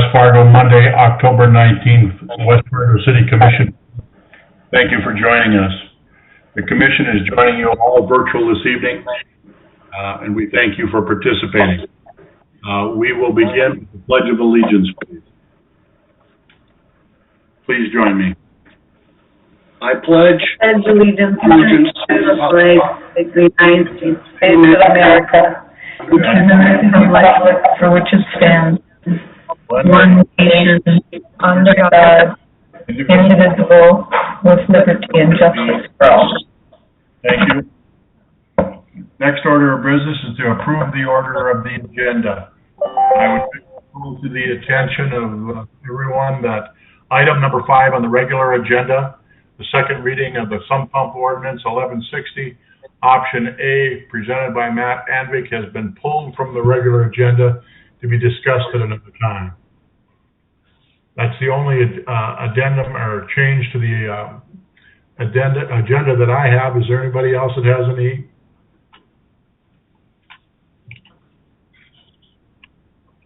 West Fargo, Monday, October 19th, West Fargo City Commission. Thank you for joining us. The Commission is joining you all virtual this evening, and we thank you for participating. We will begin with the Pledge of Allegiance, please. Please join me. I pledge allegiance to the flag of the United States of America, which is the republic for which it stands, one nation, under God, indivisible, with liberty and justice for all. Thank you. Next order of business is to approve the order of the agenda. I would call to the attention of everyone that item number 5 on the regular agenda, the second reading of the sump pump ordinance 1160, option A, presented by Matt Anvik, has been pulled from the regular agenda to be discussed at another time. That's the only addendum or change to the agenda that I have. Is there anybody else that has any?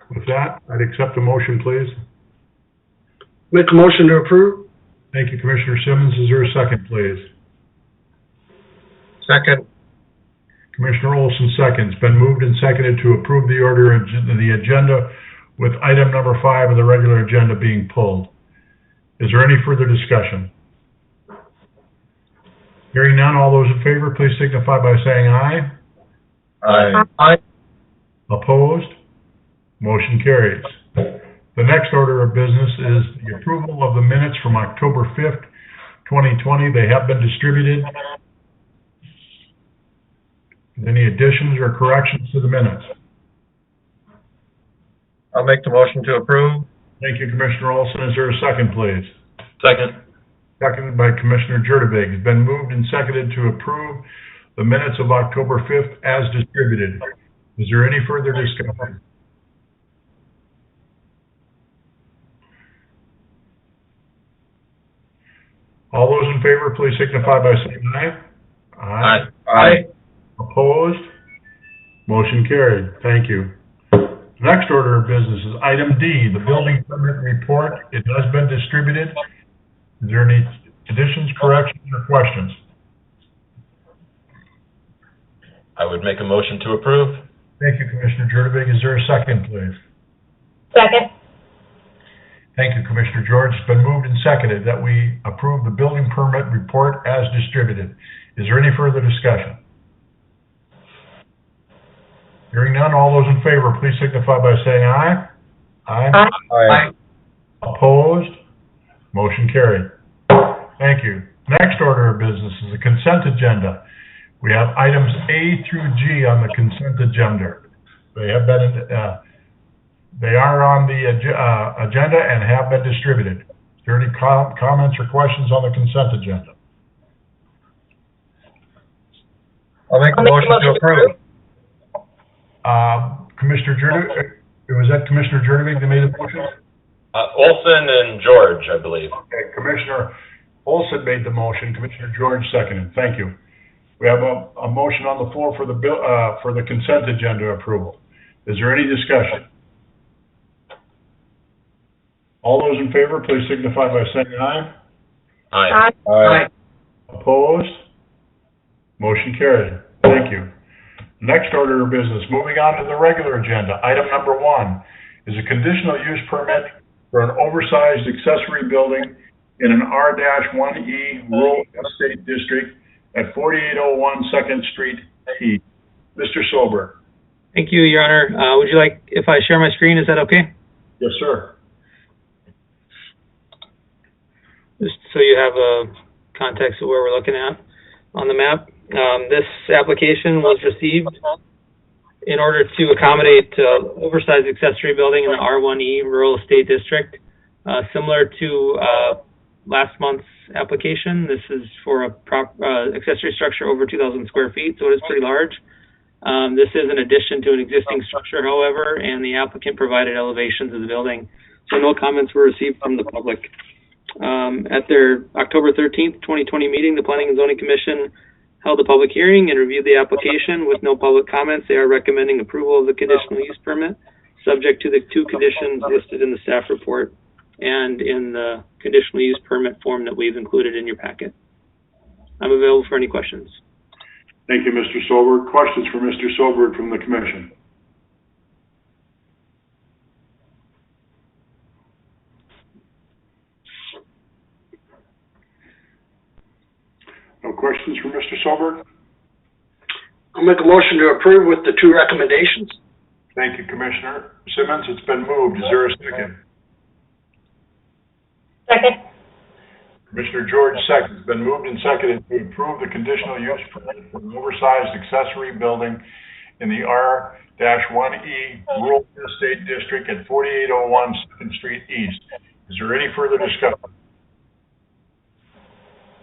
With that, I'd accept a motion, please. Make a motion to approve. Thank you, Commissioner Simmons. Is there a second, please? Second. Commissioner Olson seconds. Been moved and seconded to approve the order of the agenda with item number 5 of the regular agenda being pulled. Is there any further discussion? Hearing none, all those in favor, please signify by saying aye. Aye. Aye. Opposed? Motion carries. The next order of business is the approval of the minutes from October 5th, 2020. They have been distributed. Any additions or corrections to the minutes? I'll make the motion to approve. Thank you, Commissioner Olson. Is there a second, please? Second. Seconded by Commissioner Jurdevig. It's been moved and seconded to approve the minutes of October 5th as distributed. Is there any further discussion? All those in favor, please signify by saying aye. Aye. Aye. Opposed? Motion carried. Thank you. Next order of business is item D, the building permit report. It has been distributed. Is there any additions, corrections, or questions? I would make a motion to approve. Thank you, Commissioner Jurdevig. Is there a second, please? Second. Thank you, Commissioner George. It's been moved and seconded that we approve the building permit report as distributed. Is there any further discussion? Hearing none, all those in favor, please signify by saying aye. Aye. Aye. Opposed? Motion carried. Thank you. Next order of business is the consent agenda. We have items A through G on the consent agenda. They have been, they are on the agenda and have been distributed. Is there any comments or questions on the consent agenda? I'll make the motion to approve. Commissioner Jurdevig, was that Commissioner Jurdevig that made the motion? Olson and George, I believe. Okay, Commissioner Olson made the motion. Commissioner George seconded. Thank you. We have a motion on the floor for the consent agenda approval. Is there any discussion? All those in favor, please signify by saying aye. Aye. Aye. Opposed? Motion carried. Thank you. Next order of business, moving on to the regular agenda. Item number 1 is a conditional use permit for an oversized accessory building in an R-1E rural estate district at 4801 2nd Street T. Mr. Sober. Thank you, Your Honor. Would you like if I share my screen? Is that okay? Yes, sir. Just so you have a context of where we're looking at on the map. This application was received in order to accommodate oversized accessory building in the R1E Rural Estate District. Similar to last month's application, this is for a accessory structure over 2,000 square feet, so it is pretty large. This is an addition to an existing structure, however, and the applicant provided elevations of the building, so no comments were received from the public. At their October 13th, 2020 meeting, the Planning and Zoning Commission held a public hearing and reviewed the application with no public comments. They are recommending approval of the conditional use permit. subject to the 2 conditions listed in the staff report and in the conditional use permit form that we've included in your packet. I'm available for any questions. Thank you, Mr. Solberg. Questions for Mr. Solberg from the commission? No questions for Mr. Solberg? I'll make a motion to approve with the 2 recommendations. Thank you, Commissioner Simmons. It's been moved. Is there a second? Second. Commissioner George seconds. It's been moved and seconded to approve the conditional use permit for an oversized accessory building in the R-1E Rural Estate District at 4801 2nd Street East. Is there any further discussion?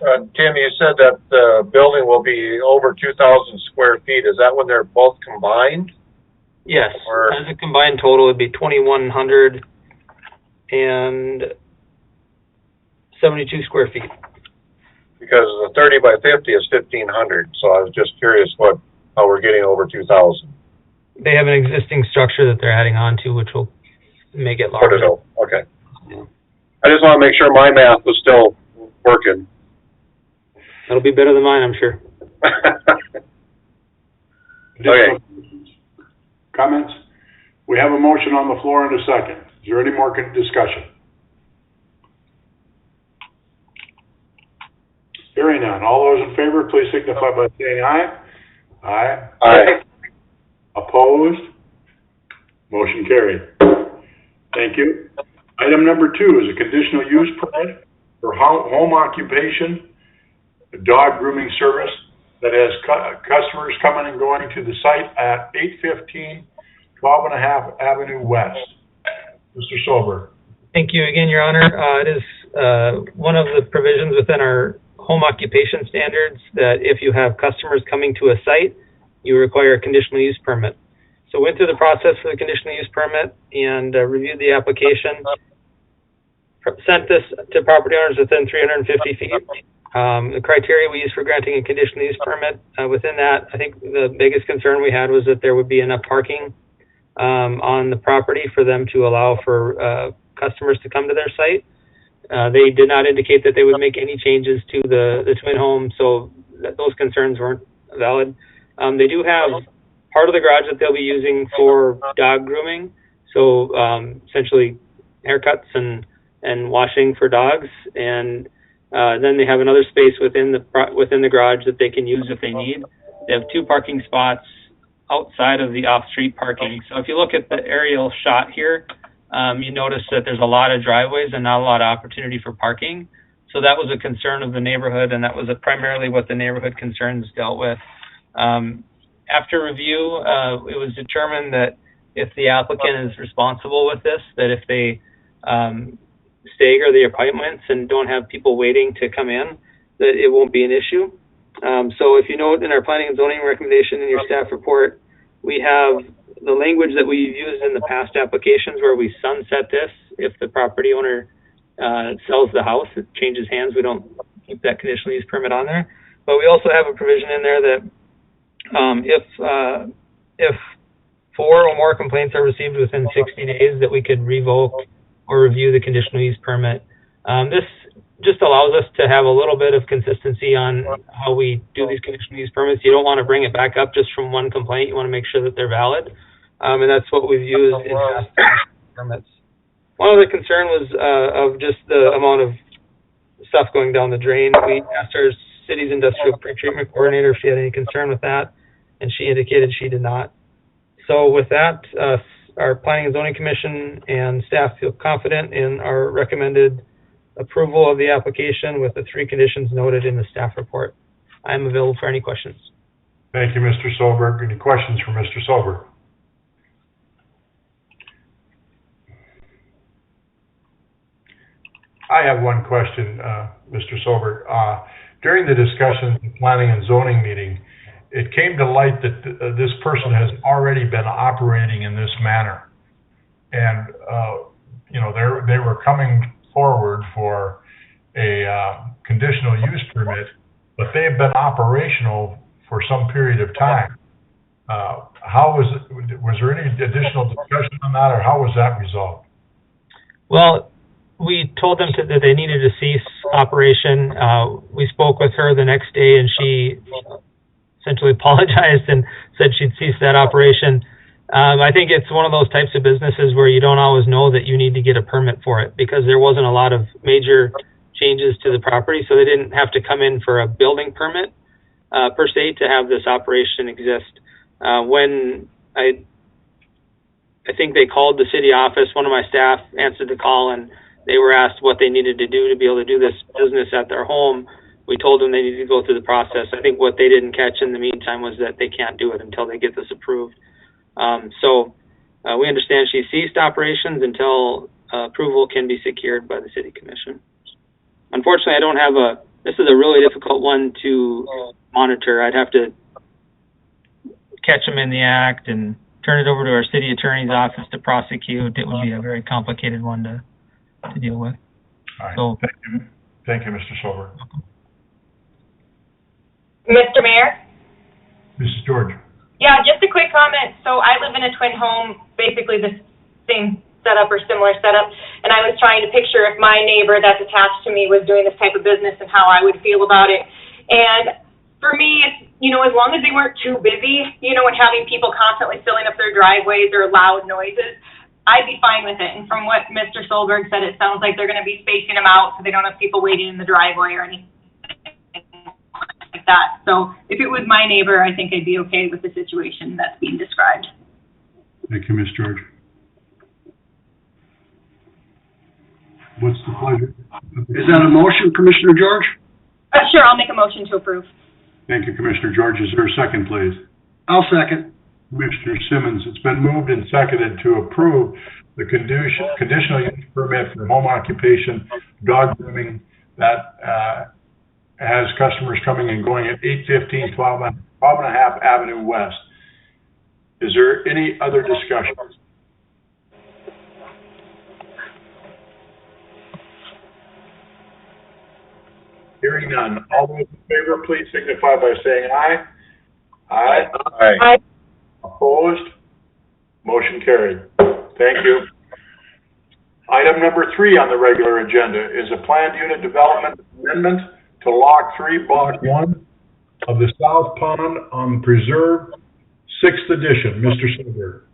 Tim, you said that the building will be over 2,000 square feet. Is that when they're both combined? Yes, Or- as a combined total, it'd be 2,172 square feet. Because the 30 by 50 is 1,500, so I was just curious how we're getting over 2,000. They have an existing structure that they're adding on to, which will make it larger. Okay. Yeah. I just want to make sure my math was still working. That'll be better than mine, I'm sure. Okay. Comments? We have a motion on the floor and a second. Is there any more discussion? Hearing none. All those in favor, please signify by saying aye. Aye. Aye. Opposed? Motion carried. Thank you. Item number 2 is a conditional use permit for home occupation, a dog grooming service that has customers coming and going to the site at 815 12.5 Avenue West. Mr. Solberg. Thank you again, Your Honor. It is one of the provisions within our home occupation standards that if you have customers coming to a site, you require a conditional use permit. So went through the process for the conditional use permit and reviewed the application, sent this to property owners within 350 feet. The criteria we use for granting a conditional use permit, within that, I think the biggest concern we had was that there would be enough parking on the property for them to allow for customers to come to their site. They did not indicate that they would make any changes to the twin home, so those concerns weren't valid. They do have part of the garage that they'll be using for dog grooming, so essentially haircuts and washing for dogs, and then they have another space within the garage that they can use if they need. They have 2 parking spots outside of the off-street parking. So if you look at the aerial shot here, you notice that there's a lot of driveways and not a lot of opportunity for parking. So that was a concern of the neighborhood, and that was primarily what the neighborhood concerns dealt with. After review, it was determined that if the applicant is responsible with this, that if they stagger the appointments and don't have people waiting to come in, that it won't be an issue. So if you note in our planning and zoning recommendation in your staff report, we have the language that we've used in the past applications where we sunset this. If the property owner sells the house, it changes hands, we don't keep that conditional use permit on there. But we also have a provision in there that if 4 or more complaints are received within 60 days, that we could revoke or review the conditional use permit. This just allows us to have a little bit of consistency on how we do these conditional use permits. You don't want to bring it back up just from one complaint. You want to make sure that they're valid. And that's what we've used in past permits. One other concern was of just the amount of stuff going down the drain. We asked our city's industrial pretreatment coordinator if she had any concern with that, and she indicated she did not. So with that, our Planning and Zoning Commission and staff feel confident in our recommended approval of the application with the 3 conditions noted in the staff report. I am available for any questions. Thank you, Mr. Solberg. Any questions for Mr. Solberg? I have one question, Mr. Solberg. During the discussion at the Planning and Zoning meeting, it came to light that this person has already been operating in this manner. And, they were coming forward for a conditional use permit, but they have been operational for some period of time. was there any additional discussion on that, or how was that resolved? Well, we told them that they needed to cease operation. We spoke with her the next day, and she essentially apologized and said she'd cease that operation. I think it's one of those types of businesses where you don't always know that you need to get a permit for it, because there wasn't a lot of major changes to the property, so they didn't have to come in for a building permit per se to have this operation exist. When I think they called the city office, one of my staff answered the call, and they were asked what they needed to do to be able to do this business at their home. We told them they needed to go through the process. I think what they didn't catch in the meantime was that they can't do it until they get this approved. We understand she ceased operations until approval can be secured by the city commission. Unfortunately, I don't have this is a really difficult one to monitor. I'd have to catch them in the act and turn it over to our city attorney's office to prosecute. It would be a very complicated one to deal with. All right. So, Thank you, Mr. Silver. Mr. Mayor? Mrs. George. Yeah, just a quick comment. So I live in a twin home, basically the same setup or similar setup, and I was trying to picture if my neighbor that's attached to me was doing this type of business and how I would feel about it. And for me, it's, as long as they weren't too busy, and having people constantly filling up their driveways or loud noises, I'd be fine with it. And from what Mr. Solberg said, it sounds like they're going to be spacing them out so they don't have people waiting in the driveway or anything like that. So if it was my neighbor, I think I'd be okay with the situation that's being described. Thank you, Ms. George. What's the pleasure? Is that a motion, Commissioner George? Sure, I'll make a motion to approve. Thank you, Commissioner George. Is there a second, please? I'll second. Commissioner Simmons, it's been moved and seconded to approve the conditional use permit for home occupation dog grooming that has customers coming and going at 815 12 and a half Avenue West. Is there any other discussion? Hearing none. All those in favor, please signify by saying aye. Aye. Aye. Opposed? Motion carried. Thank you. Item number 3 on the regular agenda is a planned unit development amendment to Lot 3, Block 1 of the South Pond on Preserve, 6th edition. Mr. Silver.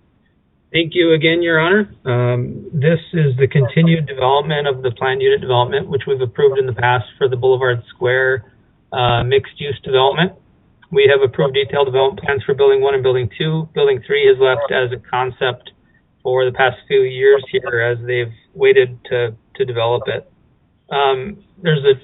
thank you again, Your Honor. This is the continued development of the planned unit development, which we've approved in the past for the Boulevard Square mixed-use development. We have approved detailed development plans for Building 1 and Building 2. Building 3 is left as a concept for the past few years here as they've waited to develop it. There's a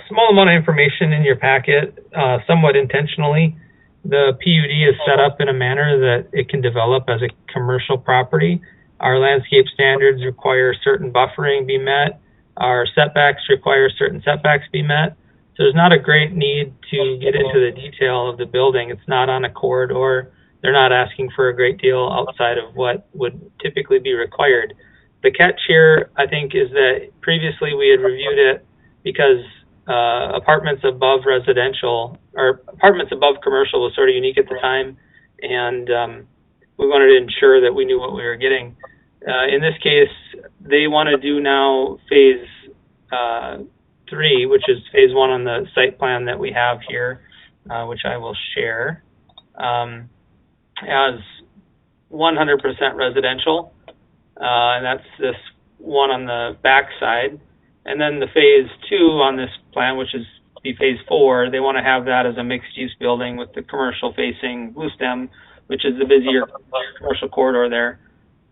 small amount of information in your packet, somewhat intentionally. The PUD is set up in a manner that it can develop as a commercial property. Our landscape standards require certain buffering be met. Our setbacks require certain setbacks be met. So there's not a great need to get into the detail of the building. It's not on a corridor. They're not asking for a great deal outside of what would typically be required. The catch here, I think, is that previously we had reviewed it because apartments above residential or apartments above commercial was sort of unique at the time, and we wanted to ensure that we knew what we were getting. In this case, they want to do now phase 3, which is phase 1 on the site plan that we have here, which I will share, as 100% residential, and that's this one on the back side. And then the phase 2 on this plan, which is be phase 4, they want to have that as a mixed-use building with the commercial-facing Blue Stem, which is the busier commercial corridor there.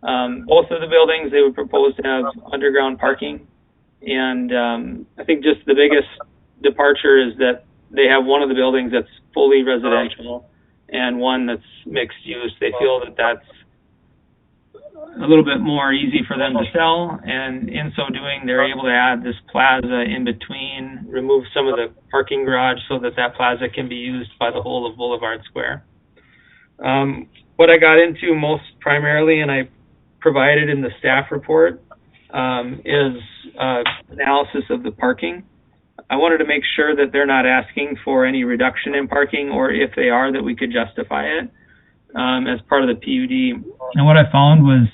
Both of the buildings, they would propose to have underground parking. And I think just the biggest departure is that they have one of the buildings that's fully residential and one that's mixed use. They feel that that's a little bit more easy for them to sell, and in so doing, they're able to add this plaza in between, remove some of the parking garage so that that plaza can be used by the whole of Boulevard Square. What I got into most primarily, and I provided in the staff report, is analysis of the parking. I wanted to make sure that they're not asking for any reduction in parking, or if they are, that we could justify it. as part of the PUD. And what I found was,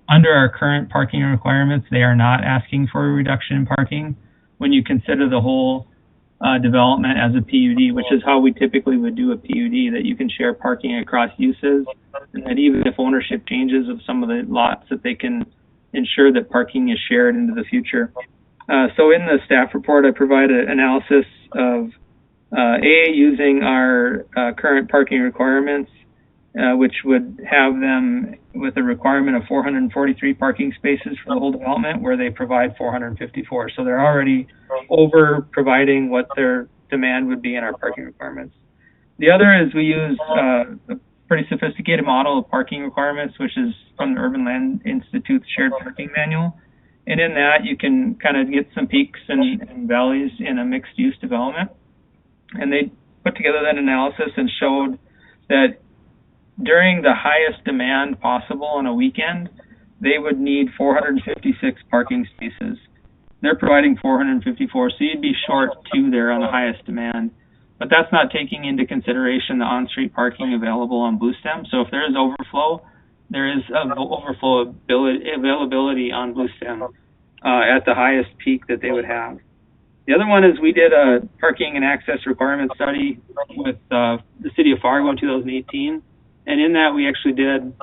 under our current parking requirements, they are not asking for a reduction in parking when you consider the whole development as a PUD, which is how we typically would do a PUD, that you can share parking across uses, and that even if ownership changes of some of the lots, that they can ensure that parking is shared into the future. So in the staff report, I provide an analysis of using our current parking requirements, which would have them with a requirement of 443 parking spaces for the whole development, where they provide 454. So they're already over providing what their demand would be in our parking requirements. The other is we use a pretty sophisticated model of parking requirements, which is from the Urban Land Institute's Shared Parking Manual. And in that, you can kind of get some peaks and valleys in a mixed-use development. And they put together that analysis and showed that during the highest demand possible on a weekend, they would need 456 parking spaces. They're providing 454, so you'd be short 2 there on the highest demand. But that's not taking into consideration the on-street parking available on Blue Stem. So if there is overflow, there is overflow availability on Blue Stem at the highest peak that they would have. The other one is we did a parking and access requirement study with the city of Fargo in 2018. And in that, we actually did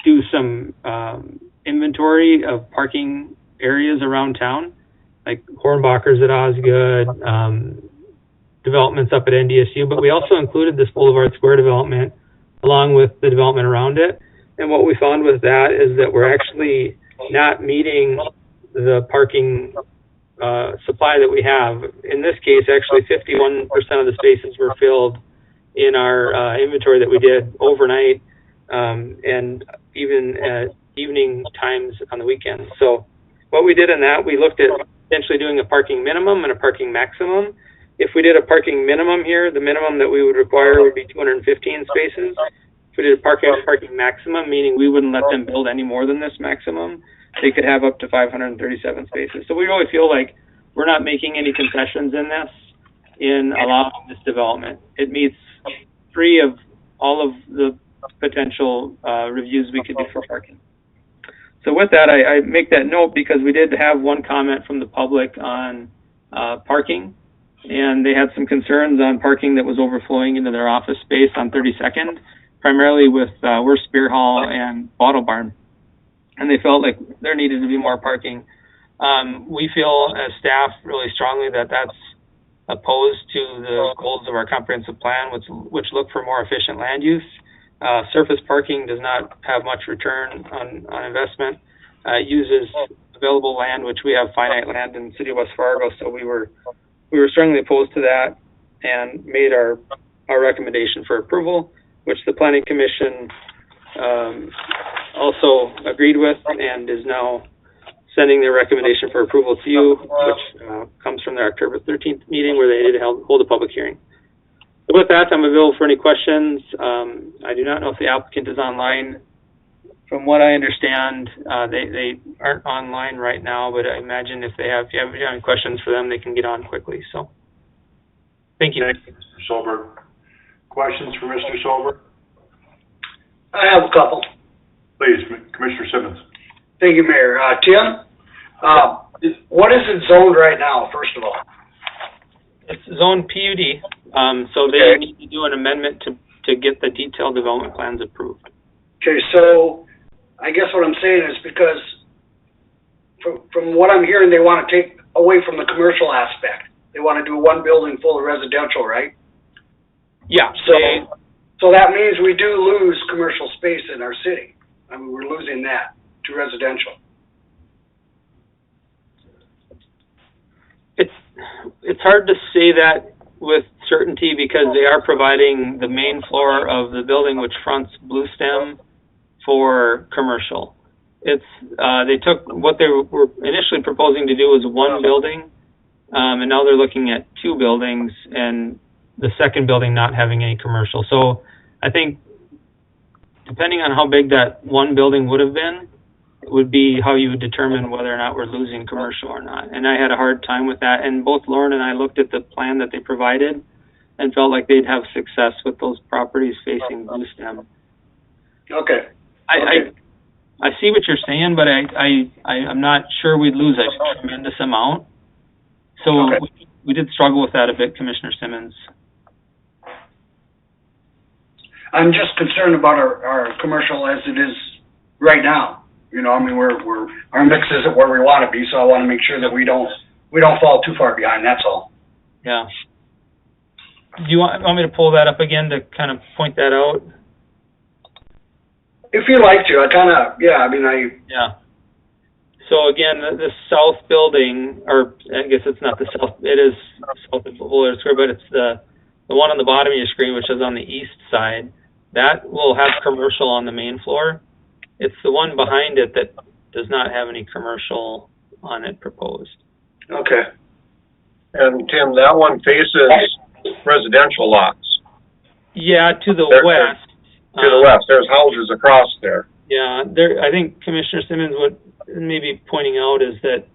do some inventory of parking areas around town, like Hornbachers at Osgood, developments up at NDSU. But we also included this Boulevard Square development along with the development around it. And what we found with that is that we're actually not meeting the parking supply that we have. In this case, actually 51% of the spaces were filled in our inventory that we did overnight and even at evening times on the weekends. So what we did in that, we looked at potentially doing a parking minimum and a parking maximum. If we did a parking minimum here, the minimum that we would require would be 215 spaces. If we did a parking maximum, meaning we wouldn't let them build any more than this maximum, they could have up to 537 spaces. So we really feel like we're not making any concessions in this, in allowing this development. It meets 3 of all of the potential reviews we could do for parking. So with that, I make that note because we did have one comment from the public on parking, and they had some concerns on parking that was overflowing into their office space on 32nd, primarily with where Spear Hall and Bottle Barn. And they felt like there needed to be more parking. We feel as staff really strongly that that's opposed to the goals of our comprehensive plan, which look for more efficient land use. Surface parking does not have much return on investment. It uses available land, which we have finite land in the city of West Fargo, so we were strongly opposed to that and made our recommendation for approval, which the Planning Commission also agreed with and is now sending their recommendation for approval to you, which comes from their October 13th meeting where they did hold a public hearing. So with that, I'm available for any questions. I do not know if the applicant is online. From what I understand, they aren't online right now, but I imagine if you have any questions for them, they can get on quickly. So, thank you. Thank you, Mr. Solberg. Questions for Mr. Solberg? I have a couple. Please, Commissioner Simmons. Thank you, Mayor. Tim, what is it zoned right now, first of all? It's zoned PUD, so they need to do an amendment to get the detailed development plans approved. Okay, so I guess what I'm saying is because from what I'm hearing, they want to take away from the commercial aspect. They want to do one building full of residential, right? Yeah. So that means we do lose commercial space in our city. I mean, we're losing that to residential. It's hard to say that with certainty because they are providing the main floor of the building, which fronts Blue Stem, for commercial. They took what they were initially proposing to do was one building, and now they're looking at 2 buildings, and the second building not having any commercial. So I think depending on how big that one building would have been, it would be how you would determine whether or not we're losing commercial or not. And I had a hard time with that. And both Lauren and I looked at the plan that they provided, and felt like they'd have success with those properties facing Blue Stem. Okay. I see what you're saying, but I'm not sure we'd lose a tremendous amount. So Okay. we did struggle with that a bit, Commissioner Simmons. I'm just concerned about our commercial as it is right now. You know, I mean, our mix isn't where we want to be, so I want to make sure that we don't fall too far behind, that's all. Yeah. Do you want me to pull that up again to kind of point that out? If you like to, Yeah. So again, the south building, or I guess it's not the south, it is south of Fuller Square, but it's the one on the bottom of your screen, which is on the east side. That will have commercial on the main floor. It's the one behind it that does not have any commercial on it proposed. Okay. And Tim, that one faces residential lots. Yeah, to the west. To the west, there's houses across there. Yeah, I think Commissioner Simmons, what maybe pointing out is that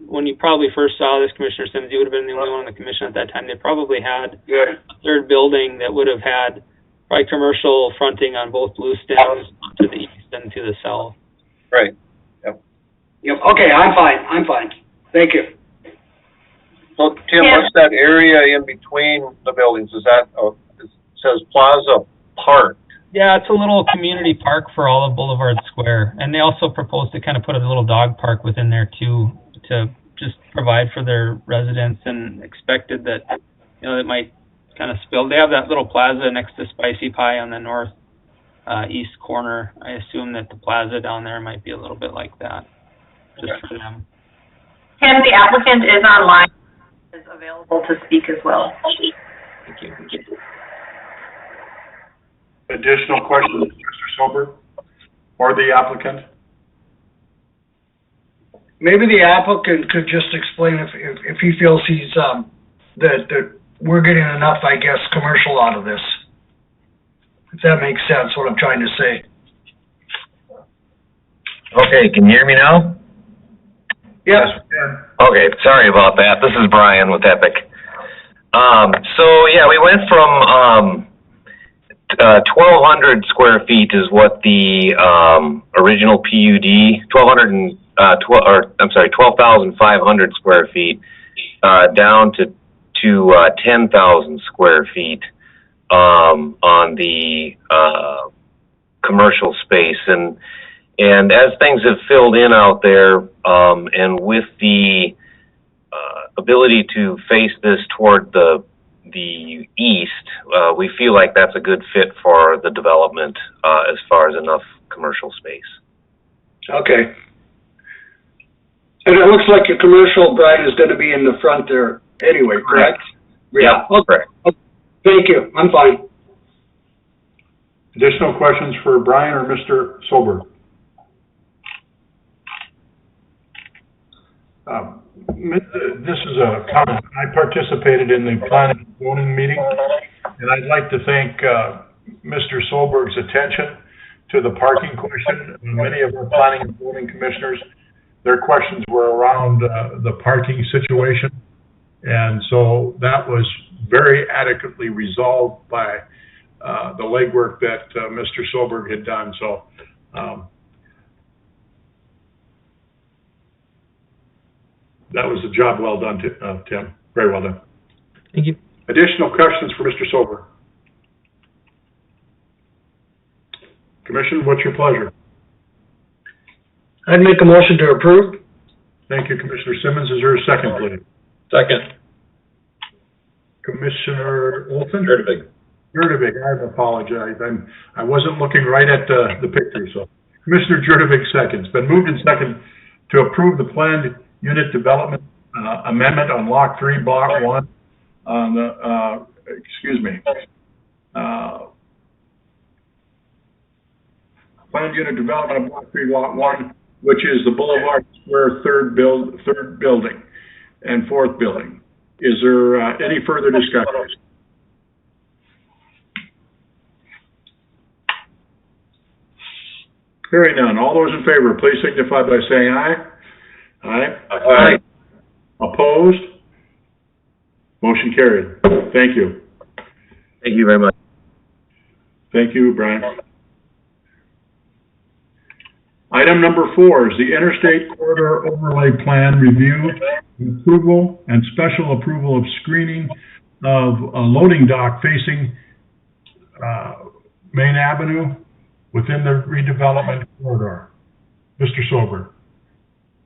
when you probably first saw this, Commissioner Simmons, you would have been the only one on the commission at that time. They probably had a third building that would have had probably commercial fronting on both Blue Stems to the east and to the south. Right. Yep. Okay, I'm fine. Thank you. So Tim, what's that area in between the buildings? Is that, it says Plaza Park. Yeah, it's a little community park for all of Boulevard Square. And they also proposed to kind of put a little dog park within there too, to just provide for their residents, and expected that, it might kind of spill. They have that little plaza next to Spicy Pie on the north east corner. I assume that the plaza down there might be a little bit like that, just for them. Tim, the applicant is online, is available to speak as well. Thank you. Additional questions, Mr. Sober, or the applicant? Maybe the applicant could just explain if he feels he's, that we're getting enough, I guess, commercial out of this. If that makes sense, what I'm trying to say. Okay, can you hear me now? Yes. Okay, sorry about that. This is Brian with Epic. We went from 1,200 square feet is what the original PUD, 12,500 square feet, down to 10,000 square feet on the commercial space, and as things have filled in out there, and with the ability to face this toward the east, we feel like that's a good fit for the development as far as enough commercial space. Okay. And it looks like your commercial, Brian, is going to be in the front there anyway, correct? Yeah, okay. Correct. Thank you. I'm fine. Additional questions for Brian or Mr. Sober? This is a comment. I participated in the planning and zoning meeting, and I'd like to thank Mr. Solberg's attention to the parking question. Many of our planning and zoning commissioners, their questions were around the parking situation, and so that was very adequately resolved by the legwork that Mr. Solberg had done. So that was a job well done, Tim. Very well done. Thank you. Additional questions for Mr. Sober? Commission, what's your pleasure? I'd make a motion to approve. Thank you, Commissioner Simmons. Is there a second, please? Second. Commissioner Olson? Jurdevig. I apologize. I wasn't looking right at the picture, so. Commissioner Jurdevig seconds. Been moved and second to approve the planned unit development amendment on Lot 3, Block 1 on the, planned unit development of Block 3, Lot 1, which is the Boulevard Square third building and fourth building. Is there any further discussion? Hearing none. All those in favor, please signify by saying aye. Aye. Aye. Opposed? Motion carried. Thank you. Thank you very much. Thank you, Brian. Item number 4 is the Interstate Corridor Overlay Plan Review, Approval, and Special Approval of Screening of a loading dock facing Maine Avenue within the redevelopment corridor. Mr. Sober.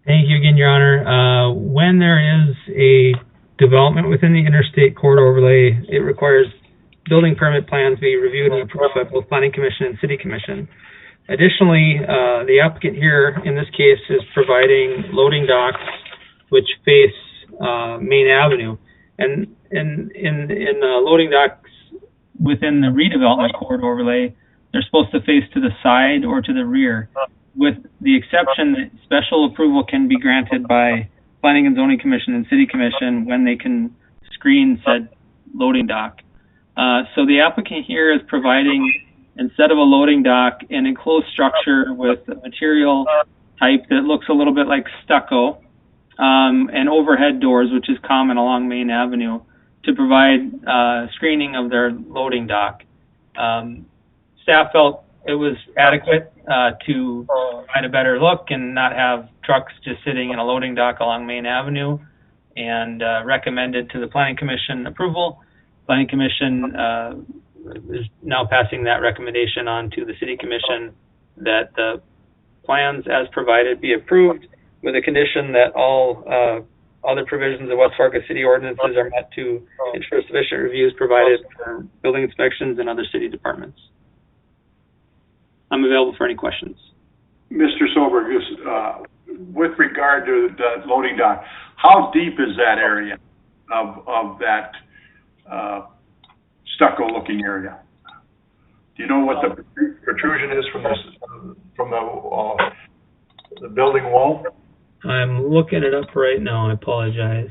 Thank you again, Your Honor. When there is a development within the Interstate Corridor Overlay, it requires building permit plans be reviewed and approved by both Planning Commission and City Commission. Additionally, the applicant here, in this case, is providing loading docks which face Maine Avenue. And in loading docks within the redevelopment corridor overlay, they're supposed to face to the side or to the rear, with the exception that special approval can be granted by Planning and Zoning Commission and City Commission when they can screen said loading dock. So the applicant here is providing, instead of a loading dock, an enclosed structure with a material type that looks a little bit like stucco, and overhead doors, which is common along Maine Avenue, to provide screening of their loading dock. Staff felt it was adequate to provide a better look and not have trucks just sitting in a loading dock along Maine Avenue, and recommended to the Planning Commission approval. Planning Commission is now passing that recommendation on to the City Commission that the plans as provided be approved, with a condition that all other provisions of West Fargo City ordinances are met to ensure sufficient reviews provided for building inspections and other city departments. I'm available for any questions. Mr. Sober, with regard to the loading dock, how deep is that area of that stucco-looking area? Do you know what the protrusion is from the building wall? I'm looking it up right now. I apologize.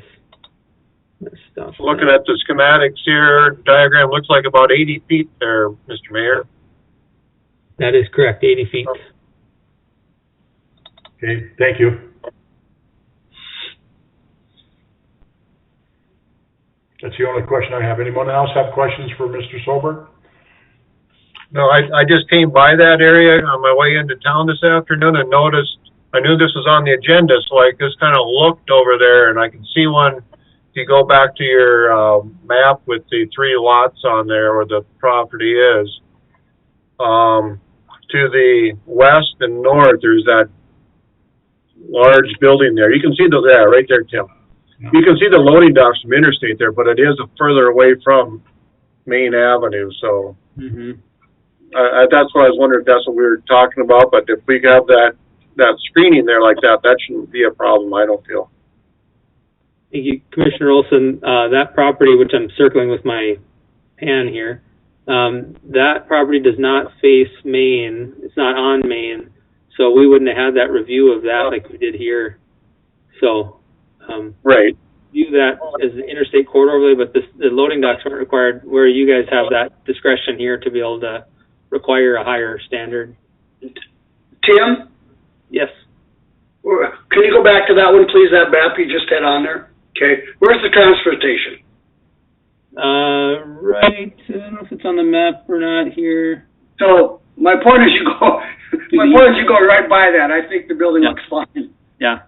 Looking at the schematics here, diagram looks like about 80 feet there, Mr. Mayor. That is correct, 80 feet. Okay, thank you. That's the only question I have. Anyone else have questions for Mr. Sober? No, I just came by that area on my way into town this afternoon and noticed, I knew this was on the agenda, so I just kind of looked over there, and I can see one, if you go back to your map with the 3 lots on there where the property is, to the west and north, there's that large building there. You can see those, yeah, right there, Tim. You can see the loading docks from Interstate there, but it is further away from Maine Avenue, so that's why I was wondering if that's what we were talking about. But if we have that screening there like that, that shouldn't be a problem, I don't feel. Thank you, Commissioner Olson. That property, which I'm circling with my hand here, that property does not face Maine. It's not on Maine, so we wouldn't have had that review of that like we did here. So, right. View that as the interstate corridor overlay, but the loading docks aren't required, where you guys have that discretion here to be able to require a higher standard. Tim? Yes. Can you go back to that one, please, that map you just had on there? Okay. Where's the transportation? Right. I don't know if it's on the map or not here. So my point is you go right by that. I think the building looks fine. Yeah.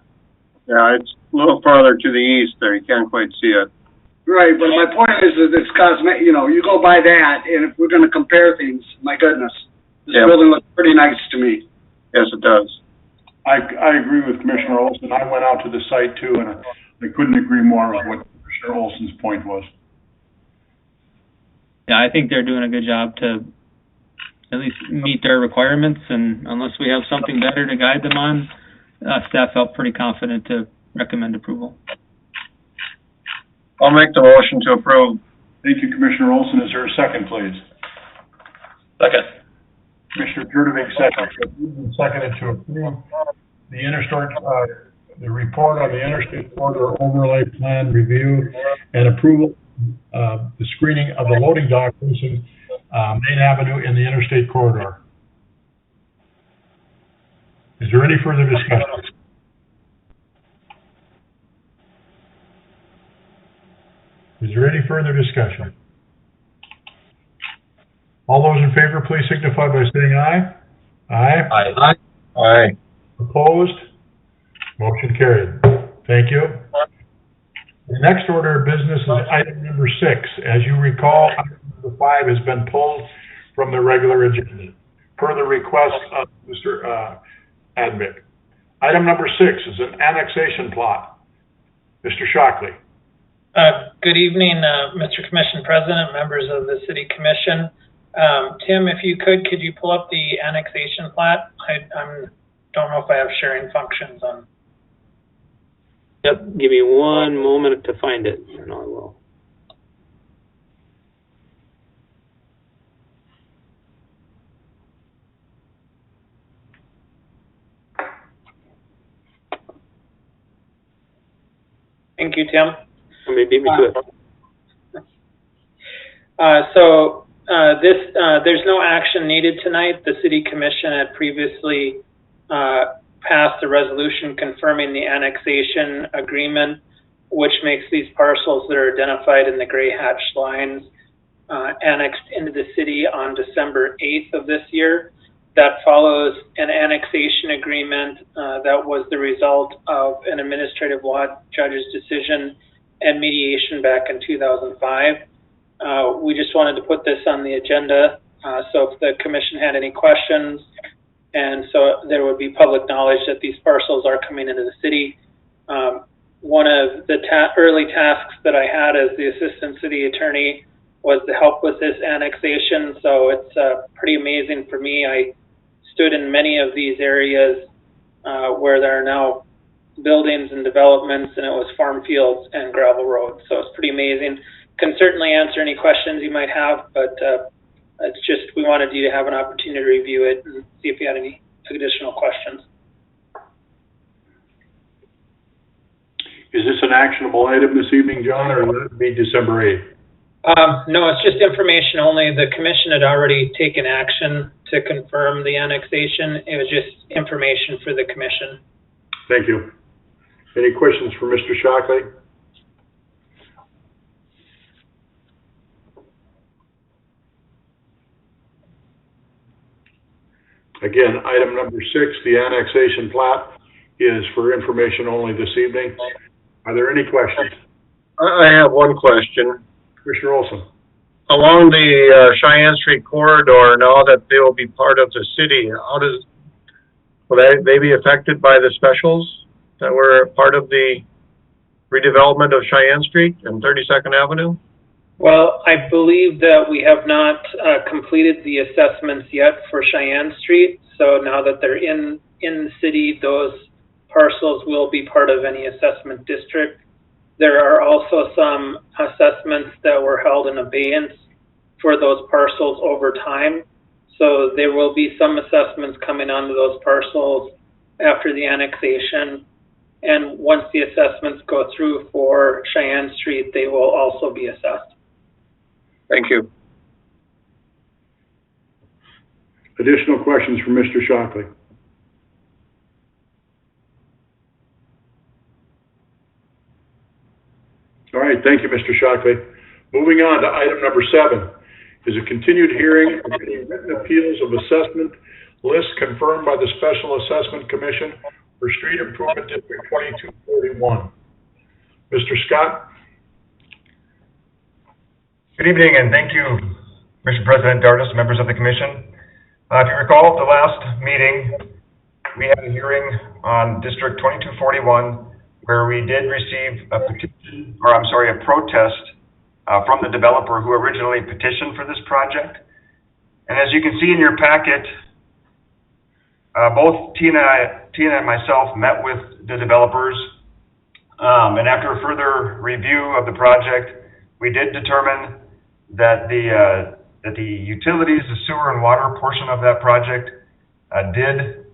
Yeah, it's a little farther to the east there. You can't quite see it. Right, but my point is that it's cosmetic. You know, you go by that, and if we're going to compare things, my goodness, this building looks pretty nice to me. Yes, it does. I agree with Commissioner Olson. I went out to the site too, and I couldn't agree more with what Commissioner Olson's point was. Yeah, I think they're doing a good job to at least meet their requirements, and unless we have something better to guide them on, staff felt pretty confident to recommend approval. I'll make the motion to approve. Thank you, Commissioner Olson. Is there a second, please? Second. Commissioner Jurdovic seconded to approve the report on the Interstate Corridor Overlay Plan Review and approval of the screening of the loading dock facing Main Avenue in the Interstate Corridor. Is there any further discussion? Is there any further discussion? All those in favor, please signify by saying aye. Aye. Aye. Opposed? Motion carried. Thank you. The next order of business is item number 6. As you recall, item number 5 has been pulled from the regular agenda, per the request of Mr. Admick. Item number 6 is an annexation plot. Mr. Shockley. Good evening, Mr. Commission President, members of the City Commission. Tim, if you could you pull up the annexation plat? I don't know if I have sharing functions on. Yep, give me one moment to find it, and I will. Thank you, Tim. Somebody beat me to it. There's no action needed tonight. The City Commission had previously passed a resolution confirming the annexation agreement, which makes these parcels that are identified in the gray hatched lines annexed into the city on December 8th of this year. That follows an annexation agreement that was the result of an administrative law judge's decision and mediation back in 2005. We just wanted to put this on the agenda, so if the commission had any questions, and so there would be public knowledge that these parcels are coming into the city. One of the early tasks that I had as the assistant city attorney was to help with this annexation, so it's pretty amazing for me. I stood in many of these areas where there are now buildings and developments, and it was farm fields and gravel roads, so it's pretty amazing. Can certainly answer any questions you might have, but it's just we wanted you to have an opportunity to review it and see if you had any additional questions. Is this an actionable item this evening, John, or will it be December 8th? No, it's just information only. The commission had already taken action to confirm the annexation. It was just information for the commission. Thank you. Any questions for Mr. Shockley? Again, item number 6, the annexation plat, is for information only this evening. Are there any questions? I have one question. Commissioner Olson. Along the Cheyenne Street corridor, now that they will be part of the city, will they be affected by the specials that were part of the redevelopment of Cheyenne Street and 32nd Avenue? Well, I believe that we have not completed the assessments yet for Cheyenne Street. So now that they're in the city, those parcels will be part of any assessment district. There are also some assessments that were held in abeyance for those parcels over time. So there will be some assessments coming onto those parcels after the annexation. And once the assessments go through for Cheyenne Street, they will also be assessed. Thank you. Additional questions for Mr. Shockley? All right, thank you, Mr. Shockley. Moving on to item number 7 is a continued hearing of any written appeals of assessment list confirmed by the Special Assessment Commission for Street Improvement District 2241. Mr. Scott? Good evening, and thank you, Mr. President Dardis, members of the Commission. If you recall, at the last meeting, we had a hearing on District 2241 where we did receive a protest from the developer who originally petitioned for this project. And as you can see in your packet, both Tina and myself met with the developers, and after a further review of the project, we did determine that the utilities, the sewer and water portion of that project did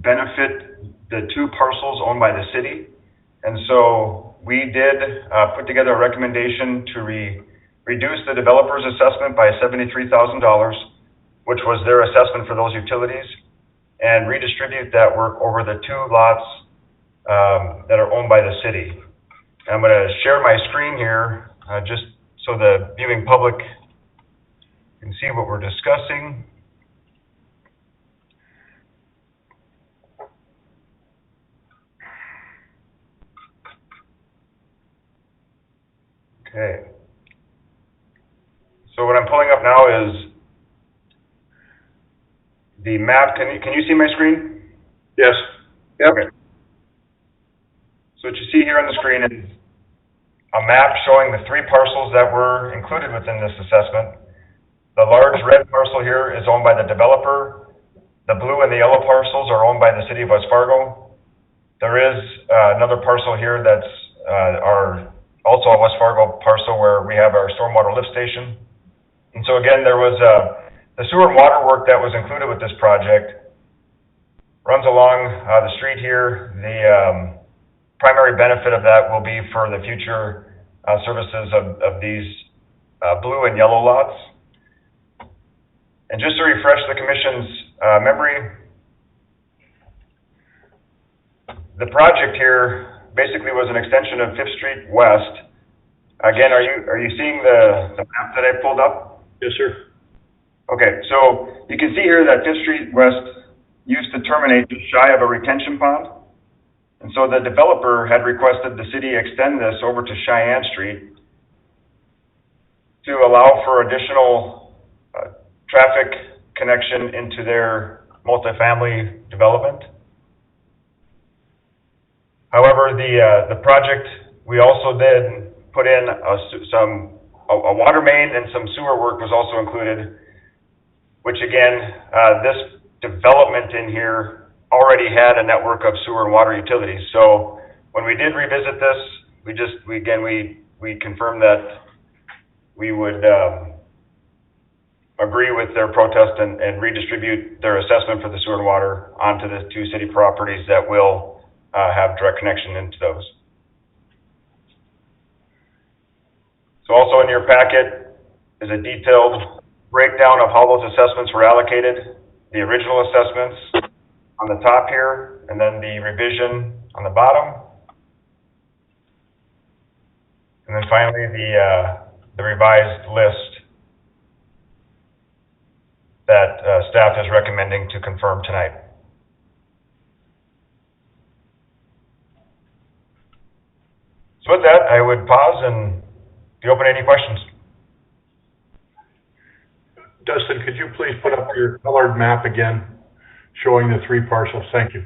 benefit the 2 parcels owned by the city. And so we did put together a recommendation to reduce the developer's assessment by $73,000, which was their assessment for those utilities, and redistribute that work over the 2 lots that are owned by the city. And I'm going to share my screen here just so the viewing public You can see what we're discussing. Okay. So what I'm pulling up now is the map. Can you see my screen? Yes. Yep. Okay. So what you see here on the screen is a map showing the 3 parcels that were included within this assessment. The large red parcel here is owned by the developer. The blue and the yellow parcels are owned by the city of West Fargo. There is another parcel here that's also a West Fargo parcel where we have our stormwater lift station. And so again, there was the sewer and water work that was included with this project runs along the street here. The primary benefit of that will be for the future services of these blue and yellow lots. And just to refresh the commission's memory, the project here basically was an extension of 5th Street West. Again, are you seeing the map that I pulled up? Yes, sir. Okay, so you can see here that 5th Street West used to terminate just shy of a retention pond. And so the developer had requested the city extend this over to Cheyenne Street to allow for additional traffic connection into their multifamily development. However, the project, we also did put in a water main, and some sewer work was also included, which again, this development in here already had a network of sewer and water utilities. So when we did revisit this, we confirmed that we would agree with their protest and redistribute their assessment for the sewer and water onto the 2 city properties that will have direct connection into those. So also in your packet is a detailed breakdown of how those assessments were allocated, the original assessments on the top here, and then the revision on the bottom. And then finally the revised list that staff is recommending to confirm tonight. So with that, I would pause and be open to any questions. Dustin, could you please put up your colored map again, showing the 3 parcels? Thank you.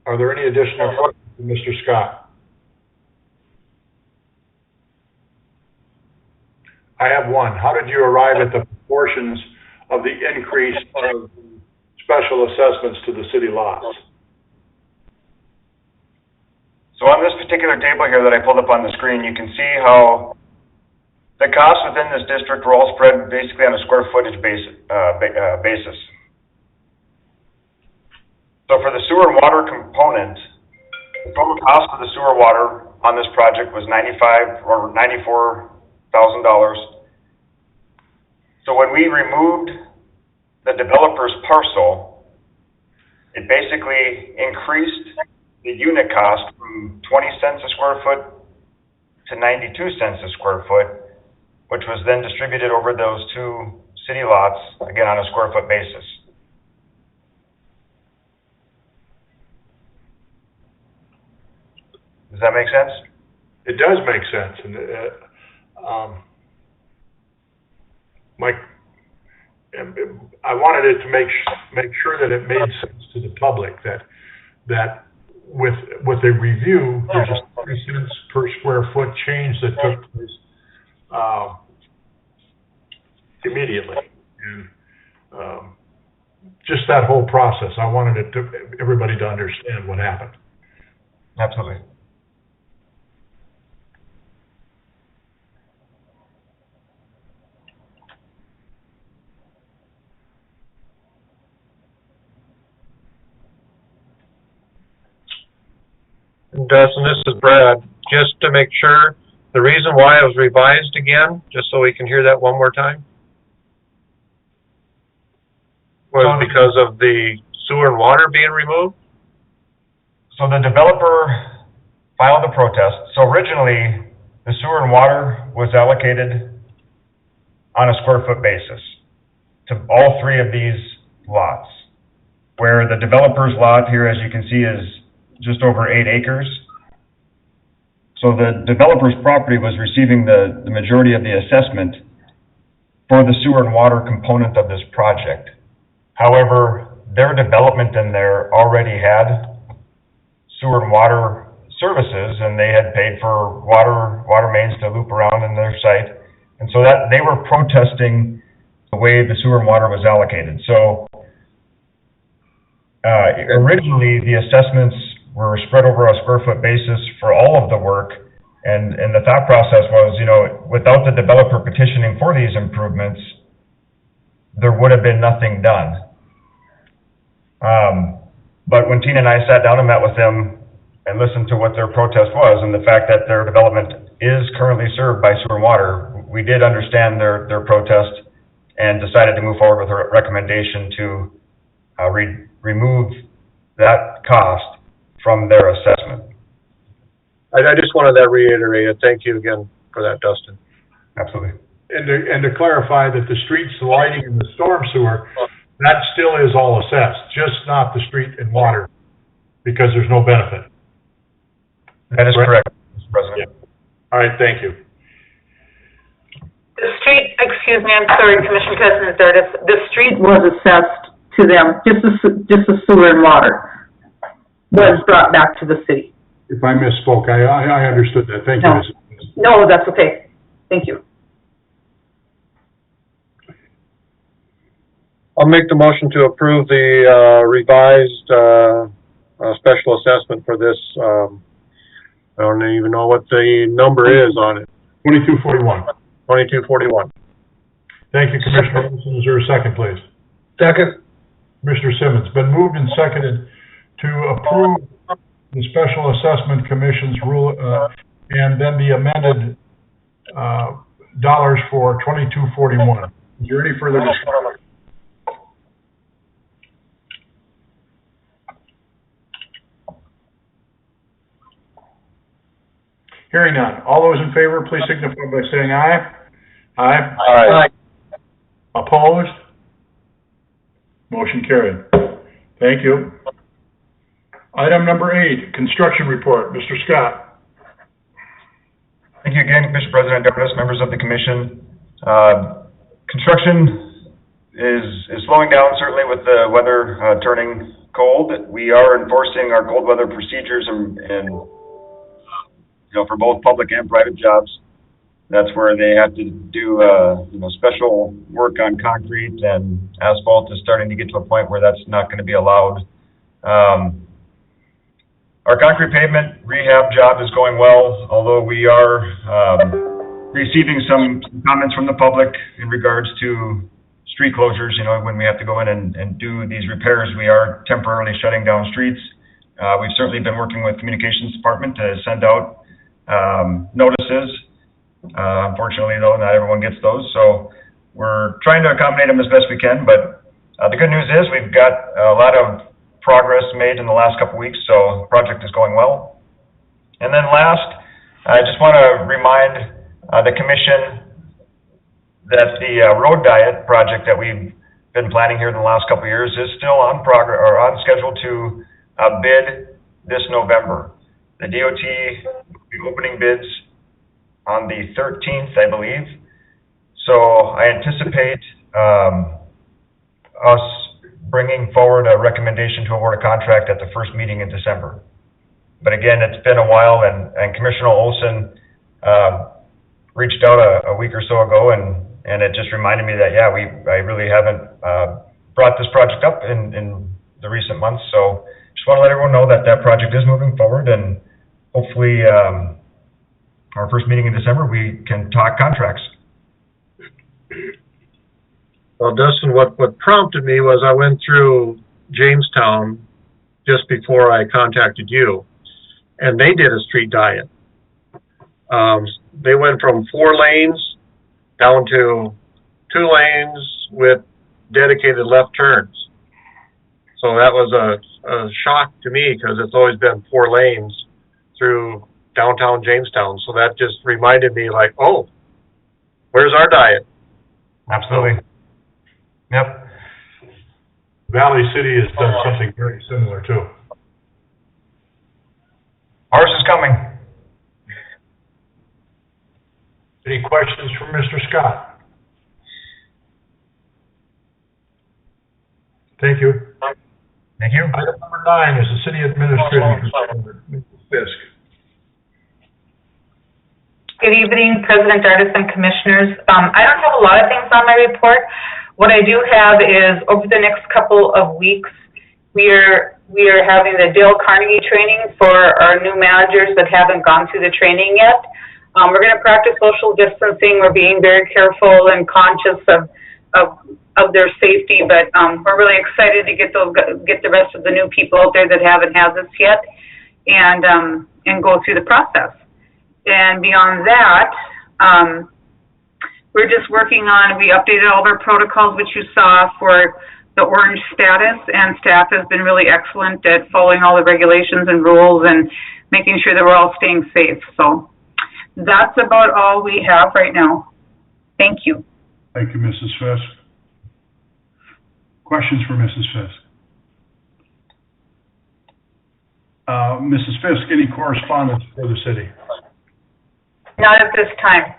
Are there any additional questions from Mr. Scott? I have one. How did you arrive at the proportions of the increase of special assessments to the city lots? So on this particular table here that I pulled up on the screen, you can see how the costs within this district were all spread basically on a square footage basis. So for the sewer and water component, the total cost of the sewer water on this project was $94,000. So when we removed the developer's parcel, it basically increased the unit cost from 20 cents a square foot to 92 cents a square foot, which was then distributed over those 2 city lots, again on a square foot basis. Does that make sense? It does make sense. And Mike, I wanted it to make sure that it made sense to the public that with a review, there's just 3 cents per square foot change that took place immediately. And just that whole process, I wanted everybody to understand what happened. Absolutely. Dustin, this is Brad. Just to make sure, the reason why it was revised again, just so we can hear that one more time, was because of the sewer and water being removed? So the developer filed a protest. So originally, the sewer and water was allocated on a square foot basis to all three of these lots, where the developer's lot here, as you can see, is just over 8 acres. So the developer's property was receiving the majority of the assessment for the sewer and water component of this project. However, their development in there already had sewer and water services, and they had paid for water mains to loop around in their site. And so that they were protesting the way the sewer and water was allocated. So originally, the assessments were spread over a square foot basis for all of the work, and the thought process was, you know, without the developer petitioning for these improvements, there would have been nothing done. But when Tina and I sat down and met with them and listened to what their protest was, and the fact that their development is currently served by sewer and water, we did understand their protest and decided to move forward with a recommendation to remove that cost from their assessment. I just wanted that reiterated. Thank you again for that, Dustin. Absolutely. And to clarify that the streets, the lighting, and the storm sewer, that still is all assessed, just not the street and water, because there's no benefit. That is correct, Mr. President. Yeah. All right, thank you. The street, excuse me, I'm sorry, Commissioner President, the street was assessed to them, just the sewer and water was brought back to the city. If I misspoke, I understood that. Thank you, No. Mrs. No, that's okay. Thank you. I'll make the motion to approve the revised special assessment for this. I don't even know what the number is on it. 2241. 2241. Thank you, Commissioner Olson. Is there a second, please? Second. Commissioner Simmons. Been moved and seconded to approve the Special Assessment Commission's rule, and then the amended dollars for 2241. Is there any further discussion? Hearing none. All those in favor, please signify by saying aye. Aye. Aye. Opposed? Motion carried. Thank you. Item number 8, construction report. Mr. Scott. Thank you again, Mr. President, Deputies, members of the commission. Construction is slowing down, certainly with the weather turning cold. We are enforcing our cold weather procedures and you know, for both public and private jobs. That's where they have to do, you know, special work on concrete, and asphalt is starting to get to a point where that's not going to be allowed. Our concrete pavement rehab job is going well, although we are receiving some comments from the public in regards to street closures. You know, when we have to go in and do these repairs, we are temporarily shutting down streets. We've certainly been working with communications department to send out notices. Unfortunately, though, not everyone gets those, so we're trying to accommodate them as best we can. But the good news is we've got a lot of progress made in the last couple weeks, so the project is going well. And then last, I just want to remind the commission that the road diet project that we've been planning here in the last couple of years is still on progress, or on schedule to bid this November. The DOT will be opening bids on the 13th, I believe. So I anticipate us bringing forward a recommendation to award a contract at the first meeting in December. But again, it's been a while, and Commissioner Olson reached out a week or so ago, and it just reminded me that, yeah, I really haven't brought this project up in the recent months. So just want to let everyone know that that project is moving forward, and hopefully our first meeting in December, we can talk contracts. Well, Dustin, what prompted me was I went through Jamestown just before I contacted you, and they did a street diet. They went from 4 lanes down to 2 lanes with dedicated left turns. So that was a shock to me, because it's always been 4 lanes through downtown Jamestown. So that just reminded me like, oh, where's our diet? Absolutely. Yep. Valley City has done something very similar too. Ours is coming. Any questions from Mr. Scott? Thank you. Thank you. Item number 9 is the city administrator's report. Mrs. Fisk. Good evening, President Dardis and Commissioners. I don't have a lot of things on my report. What I do have is, over the next couple of weeks, we are having the Dale Carnegie training for our new managers that haven't gone through the training yet. We're going to practice social distancing. We're being very careful and conscious of their safety, but we're really excited to get the rest of the new people out there that haven't had this yet, and go through the process. And beyond that, we're just working on, we updated all of our protocols, which you saw for the orange status, and staff has been really excellent at following all the regulations and rules and making sure that we're all staying safe. So that's about all we have right now. Thank you. Thank you, Mrs. Fisk. Questions for Mrs. Fisk? Mrs. Fisk, any correspondence for the city? Not at this time.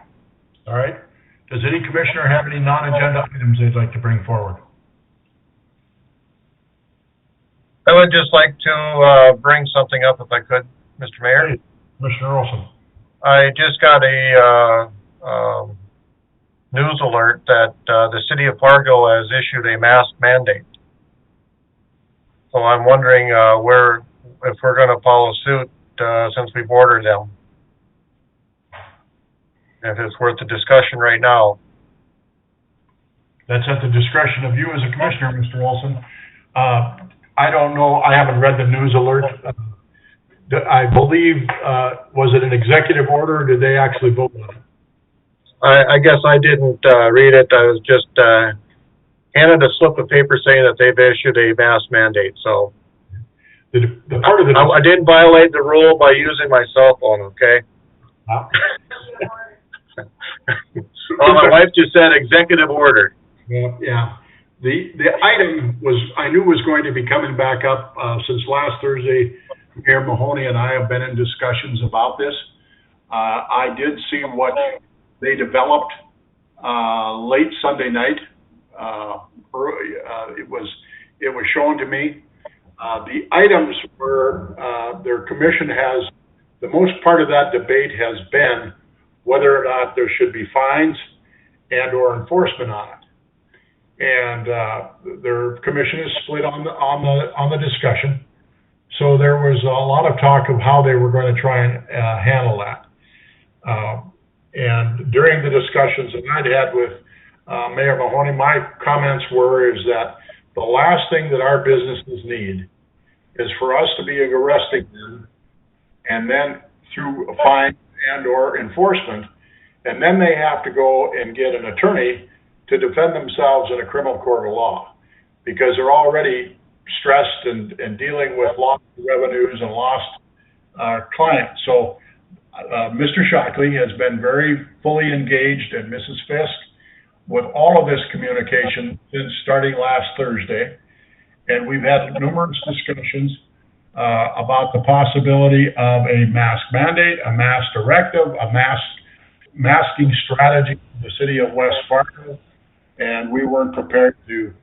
All right. Does any commissioner have any non-agenda items they'd like to bring forward? I would just like to bring something up if I could, Mr. Mayor. Hey, Commissioner Olson. I just got a news alert that the city of Fargo has issued a mask mandate. So I'm wondering if we're going to follow suit since we've ordered them. If it's worth the discussion right now. That's at the discretion of you as a commissioner, Mr. Olson. I don't know, I haven't read the news alert. I believe, was it an executive order, or did they actually vote on it? I guess I didn't read it. I was just handed a slip of paper saying that they've issued a mask mandate, so. I didn't violate the rule by using my cell phone, okay? Well, my wife just said executive order. Yeah. The item I knew was going to be coming back up since last Thursday. Mayor Mahoney and I have been in discussions about this. I did see what they developed late Sunday night. It was shown to me. The items were their commission has, the most part of that debate has been whether or not there should be fines and or enforcement on it. And their commission is split on the discussion. So there was a lot of talk of how they were going to try and handle that. And during the discussions that I'd had with Mayor Mahoney, my comments were is that the last thing that our businesses need is for us to be arresting them, and then through a fine and or enforcement, and then they have to go and get an attorney to defend themselves in a criminal court of law, because they're already stressed and dealing with lost revenues and lost clients. So Mr. Shockley has been very fully engaged, and Mrs. Fisk, with all of this communication since starting last Thursday. And we've had numerous discussions about the possibility of a mask mandate, a mask directive, a masking strategy in the city of West Fargo. And we weren't prepared to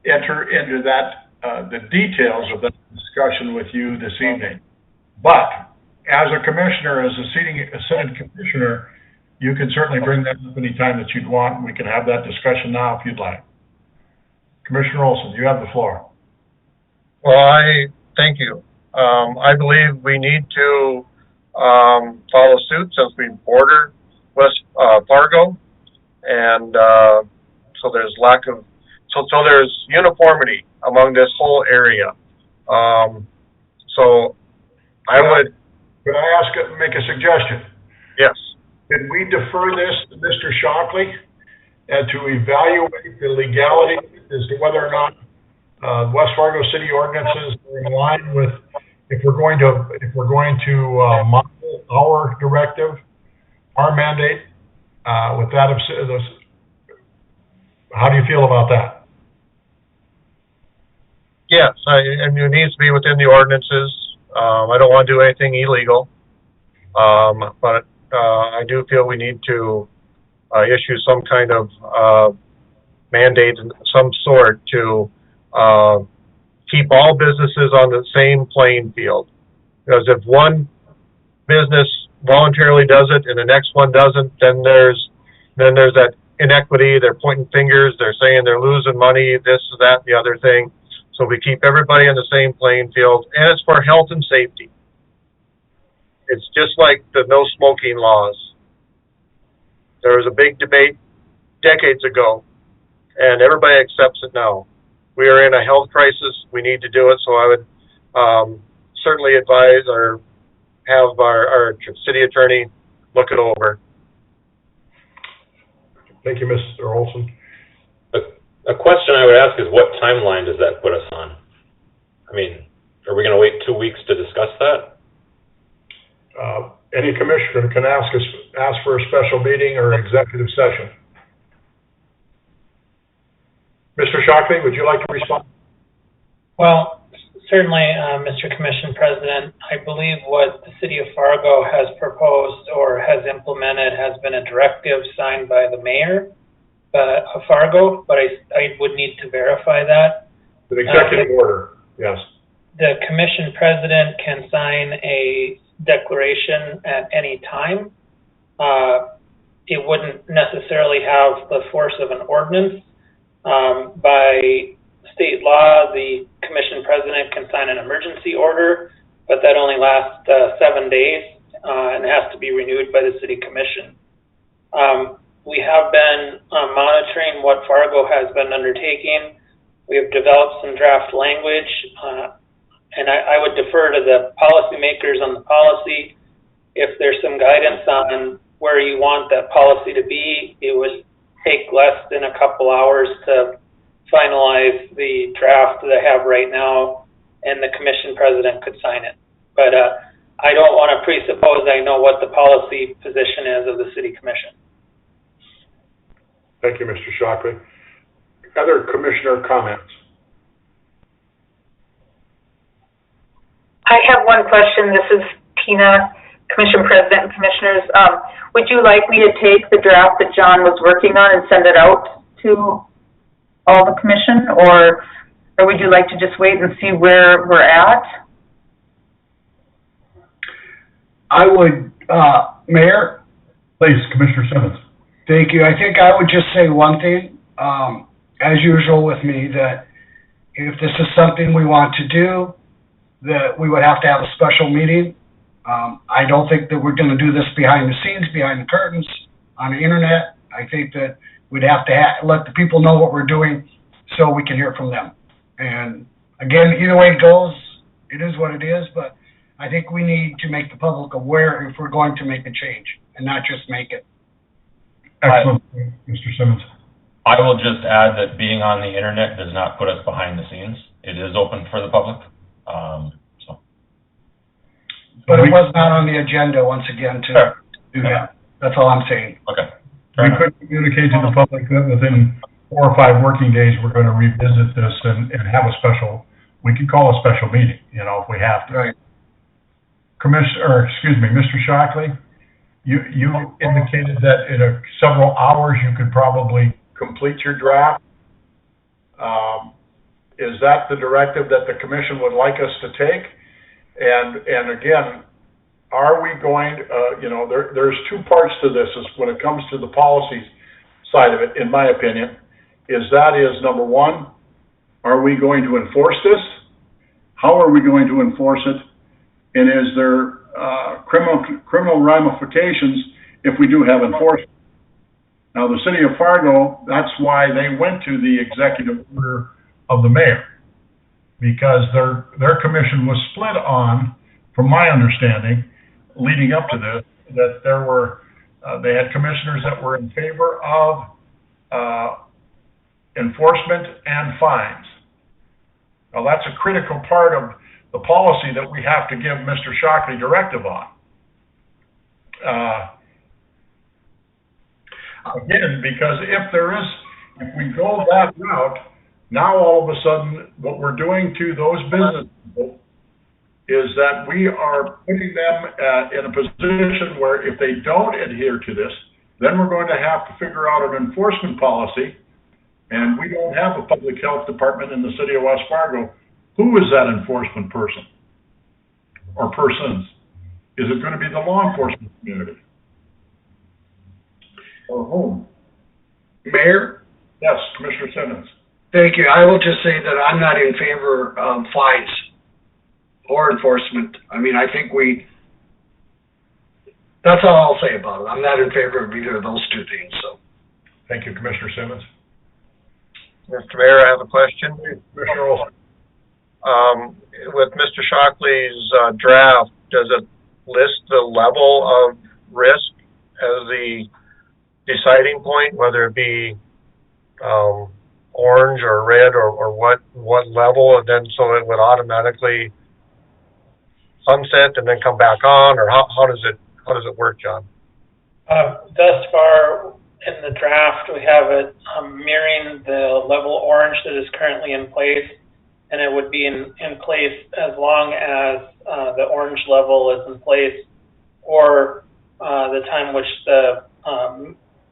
enter into that, the details of the discussion with you this evening. But as a commissioner, as a Senate commissioner, you can certainly bring that up any time that you'd want. We can have that discussion now if you'd like. Commissioner Olson, you have the floor. Well, I thank you. I believe we need to follow suit since we border West Fargo, and so there's so there's uniformity among this whole area. So I would. Could I make a suggestion? Yes. Can we defer this to Mr. Shockley and to evaluate the legality as to whether or not West Fargo city ordinances are in line with if we're going to model our directive, our mandate, with that, how do you feel about that? Yes, I mean, it needs to be within the ordinances. I don't want to do anything illegal. But I do feel we need to issue some kind of mandate of some sort to keep all businesses on the same playing field. Because if one business voluntarily does it and the next one doesn't, then there's that inequity. They're pointing fingers. They're saying they're losing money, this, that, the other thing. So we keep everybody on the same playing field, and it's for health and safety. It's just like the no smoking laws. There was a big debate decades ago, and everybody accepts it now. We are in a health crisis. We need to do it, so I would certainly advise or have our city attorney look it over. Thank you, Mr. Olson. A question I would ask is, what timeline does that put us on? I mean, are we going to wait 2 weeks to discuss that? Any commissioner can ask for a special meeting or executive session. Mr. Shockley, would you like to respond? Well, certainly, Mr. Commission President, I believe what the City of Fargo has proposed or has implemented has been a directive signed by the mayor of Fargo, but I would need to verify that. An executive order, yes. The Commission President can sign a declaration at any time. It wouldn't necessarily have the force of an ordinance. By state law, the Commission President can sign an emergency order, but that only lasts 7 days and has to be renewed by the City Commission. We have been monitoring what Fargo has been undertaking. We have developed some draft language, and I would defer to the policymakers on the policy. If there's some guidance on where you want that policy to be, it would take less than a couple hours to finalize the draft that I have right now, and the Commission President could sign it. But I don't want to presuppose I know what the policy position is of the City Commission. Thank you, Mr. Shockley. Other commissioner comments? I have one question. This is Tina, Commission President and Commissioners. Would you like me to take the draft that John was working on and send it out to all the commission, or would you like to just wait and see where we're at? I would, Mayor? Please, Commissioner Simmons. Thank you. I think I would just say one thing, as usual with me, that if this is something we want to do, that we would have to have a special meeting. I don't think that we're going to do this behind the scenes, behind the curtains, on the internet. I think that we'd have to let the people know what we're doing so we can hear from them. And again, either way it goes, it is what it is, but I think we need to make the public aware if we're going to make a change and not just make it. Excellent, Mr. Simmons. I will just add that being on the internet does not put us behind the scenes. It is open for the public. But it was not on the agenda, once again, to do that. That's all I'm saying. Okay. We could communicate to the public that within 4 or 5 working days, we're going to revisit this and have a special, we could call a special meeting, if we have to. Right. Mr. Shockley, you indicated that in several hours you could probably complete your draft. Is that the directive that the commission would like us to take? And again, are we going, there's 2 parts to this when it comes to the policy side of it, in my opinion, is number 1, are we going to enforce this? How are we going to enforce it? And is there criminal ramifications if we do have enforcement? Now, the City of Fargo, that's why they went to the executive order of the mayor, because their commission was split on, from my understanding, leading up to this, that there were, they had commissioners that were in favor of enforcement and fines. Now, that's a critical part of the policy that we have to give Mr. Shockley directive on. Again, because if we go that route, now all of a sudden, what we're doing to those business people is that we are putting them in a position where if they don't adhere to this, then we're going to have to figure out an enforcement policy, and we don't have a public health department in the city of West Fargo. Who is that enforcement person or persons? Is it going to be the law enforcement community? Or whom? Mayor? Yes, Commissioner Simmons. Thank you. I will just say that I'm not in favor of fines or enforcement. I mean, I think that's all I'll say about it. I'm not in favor of either of those two things, so. Thank you, Commissioner Simmons. Mr. Mayor, I have a question. Commissioner Olson. With Mr. Shockley's draft, does it list the level of risk as the deciding point, whether it be orange or red or what level, and then so it would automatically sunset and then come back on, or how does it work, John? Thus far in the draft, we have it mirroring the level orange that is currently in place, and it would be in place as long as the orange level is in place, or the time which the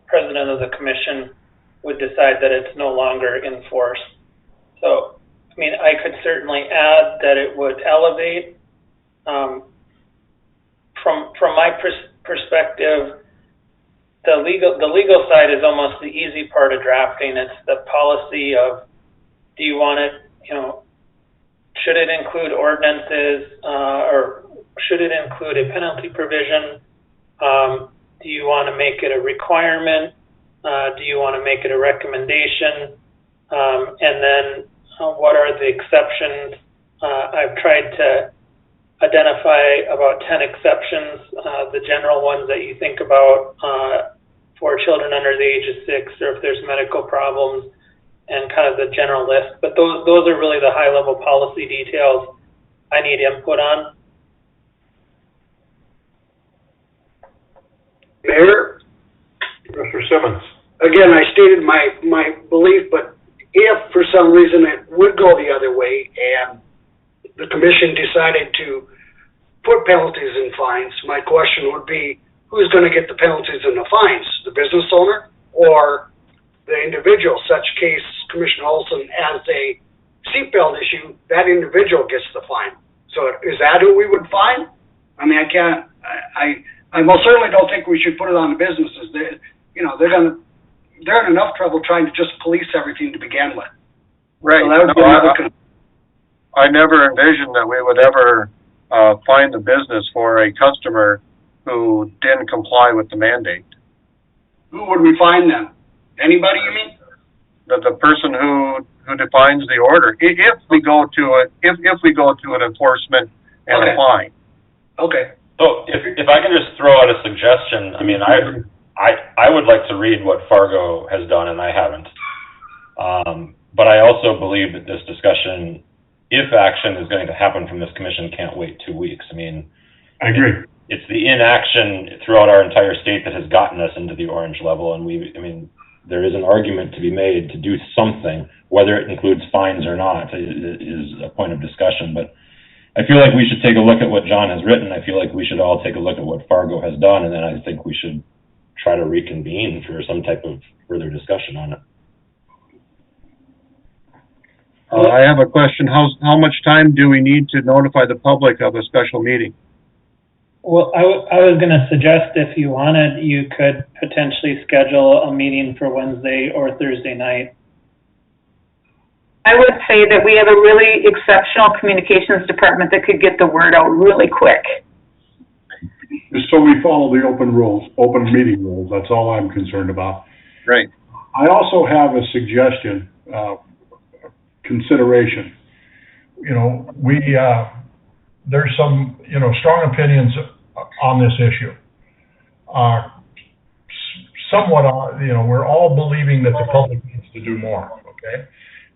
president of the commission would decide that it's no longer in force. So, I mean, I could certainly add that it would elevate. From my perspective, the legal side is almost the easy part of drafting. It's the policy of, do you want it, should it include ordinances, or should it include a penalty provision? Do you want to make it a requirement? Do you want to make it a recommendation? And then what are the exceptions? I've tried to identify about 10 exceptions, the general ones that you think about for children under the age of 6, or if there's medical problems, and kind of the general list. But those are really the high-level policy details I need input on. Mayor? Mr. Simmons. Again, I stated my belief, but if for some reason it would go the other way and the commission decided to put penalties and fines, my question would be, who's going to get the penalties and the fines? The business owner or the individual? Such case, Commissioner Olson, as a seatbelt issue, that individual gets the fine. So is that who we would fine? I mean, I most certainly don't think we should put it on the businesses. They're in enough trouble trying to just police everything to begin with. Right. So that would be another I never envisioned that we would ever fine the business for a customer who didn't comply with the mandate. Who would we fine then? Anybody, you mean? The person who defines the order. If we go to an enforcement and a fine. Okay. So if I can just throw out a suggestion, I mean, I would like to read what Fargo has done, and I haven't. But I also believe that this discussion, if action is going to happen from this commission, can't wait 2 weeks. I mean, I agree. It's the inaction throughout our entire state that has gotten us into the orange level, and there is an argument to be made to do something, whether it includes fines or not is a point of discussion. But I feel like we should take a look at what John has written. I feel like we should all take a look at what Fargo has done, and then I think we should try to reconvene for some type of further discussion on it. I have a question. How much time do we need to notify the public of a special meeting? Well, I was going to suggest, if you wanted, you could potentially schedule a meeting for Wednesday or Thursday night. I would say that we have a really exceptional communications department that could get the word out really quick. Just so we follow the open meeting rules, that's all I'm concerned about. Right. I also have a suggestion, consideration. There's some, strong opinions on this issue. Somewhat, we're all believing that the public needs to do more, okay?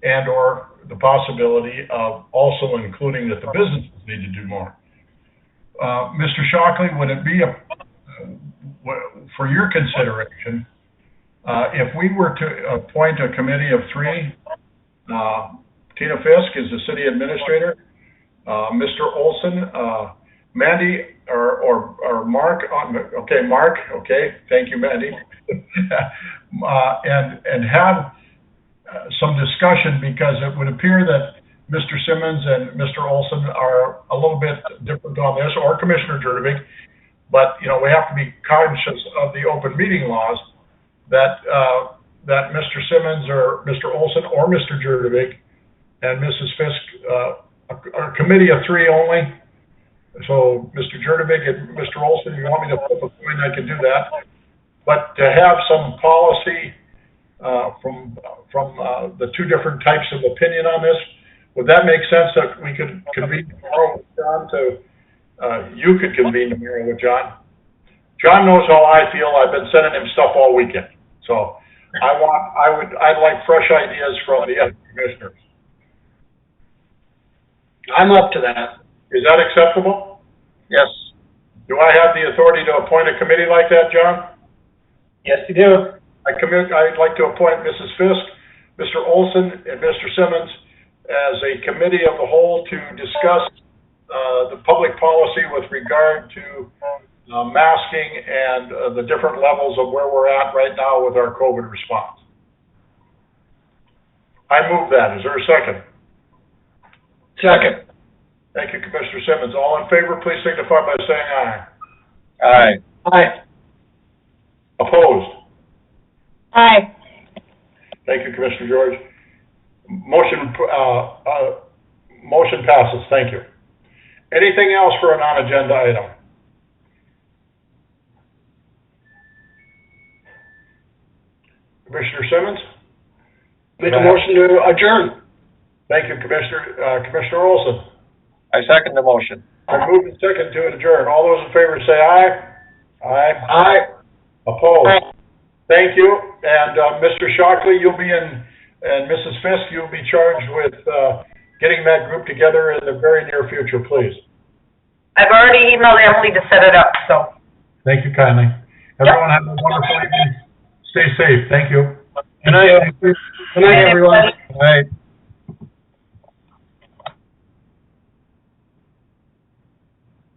and/or the possibility of also including that the businesses need to do more. Mr. Shockley, would it be for your consideration, if we were to appoint a committee of 3, Tina Fisk is the city administrator, Mr. Olson, Mandy, or Mark, okay, Mark, okay, thank you, Mandy, and have some discussion, because it would appear that Mr. Simmons and Mr. Olson are a little bit different on this, or Commissioner Jurdevig, but, you know, we have to be conscious of the open meeting laws that Mr. Simmons or Mr. Olson or Mr. Jurdevig and Mrs. Fisk, a committee of 3 only. So Mr. Jurdevig and Mr. Olson, if you want me to flip a coin, I can do that. But to have some policy from the 2 different types of opinion on this, would that make sense that we could convene tomorrow with John you could convene tomorrow with John? John knows how I feel. I've been sending him stuff all weekend. So I'd like fresh ideas from the other commissioners. I'm up to that. Is that acceptable? Yes. Do I have the authority to appoint a committee like that, John? Yes, you do. I'd like to appoint Mrs. Fisk, Mr. Olson, and Mr. Simmons as a committee of the whole to discuss the public policy with regard to masking and the different levels of where we're at right now with our COVID response. I move that. Is there a second? Second. Thank you, Commissioner Simmons. All in favor, please signify by saying aye. Aye. Aye. Opposed? Aye. Thank you, Commissioner George. Motion passes. Thank you. Anything else for a non-agenda item? Commissioner Simmons? Make a motion to adjourn. Thank you, Commissioner. Commissioner Olson? I second the motion. I move in second to adjourn. All those in favor say aye. Aye. Aye. Opposed? Aye. Thank you. And Mr. Shockley, you'll be in, and Mrs. Fisk, you'll be charged with getting that group together in the very near future, please. I've already emailed Emily to set it up, so. Thank you kindly. Everyone have a wonderful evening. Stay safe. Thank you. Good night. Good night, everyone.